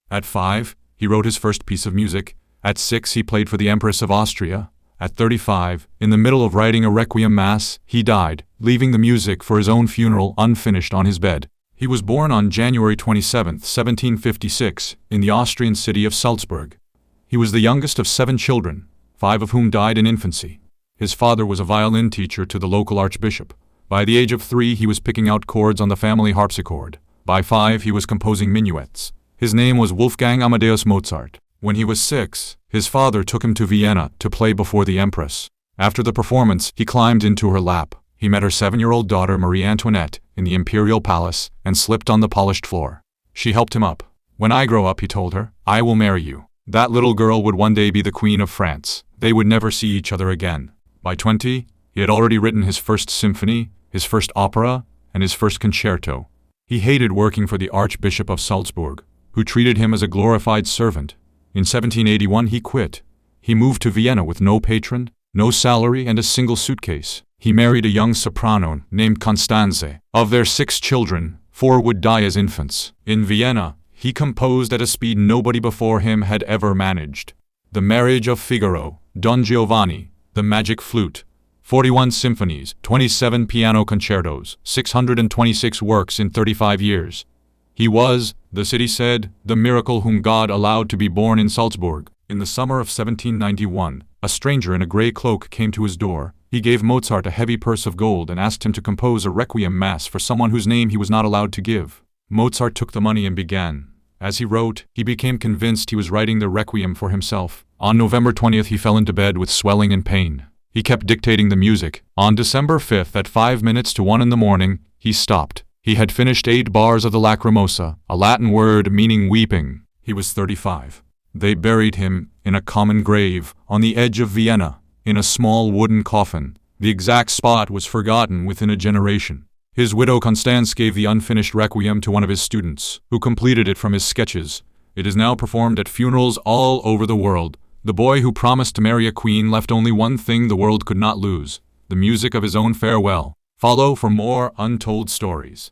At 5, he wrote his first piece of music. At 6, he played for the Empress of Austria. At 35, in the middle of writing a Requiem Mass, he died, leaving the music for his own funeral unfinished on his bed. He was born on January 27, 1756, in the Austrian city of Salzburg. He was the youngest of 7 children, 5 of whom died in infancy. His father was a violin teacher to the local archbishop. By the age of 3, he was picking out chords on the family harpsichord. By 5, he was composing minuets. His name was Wolfgang Amadeus Mozart. When he was 6, his father took him to Vienna to play before the Empress. After the performance, he climbed into her lap. He met her 7-year-old daughter Marie Antoinette in the imperial palace and slipped on the polished floor. She helped him up. "When I grow up," he told her, "I will marry you." That little girl would one day be the Queen of France. They would never see each other again. By 20, he had already written his first symphony, his first opera, and his first concerto. He hated working for the Archbishop of Salzburg, who treated him as a glorified servant. In 1781 he quit. He moved to Vienna with no patron, no salary, and a single suitcase. He married a young soprano named Constanze. Of their 6 children, 4 would die as infants. In Vienna, he composed at a speed nobody before him had ever managed. The Marriage of Figaro, Don Giovanni, The Magic Flute, 41 symphonies, 27 piano concertos, 626 works in 35 years. He was, the city said, the miracle whom God allowed to be born in Salzburg. In the summer of 1791, a stranger in a grey cloak came to his door. He gave Mozart a heavy purse of gold and asked him to compose a Requiem Mass for someone whose name he was not allowed to give. Mozart took the money and began. As he wrote, he became convinced he was writing the Requiem for himself. On November 20th he fell into bed with swelling and pain. He kept dictating the music. On December 5th at 5 minutes to 1 in the morning, he stopped. He had finished 8 bars of the Lacrimosa, a Latin word meaning weeping. He was 35. They buried him in a common grave on the edge of Vienna, in a small wooden coffin. The exact spot was forgotten within a generation. His widow Constance gave the unfinished Requiem to one of his students, who completed it from his sketches. It is now performed at funerals all over the world. The boy who promised to marry a queen left only one thing the world could not lose: the music of his own farewell. Follow for more untold stories.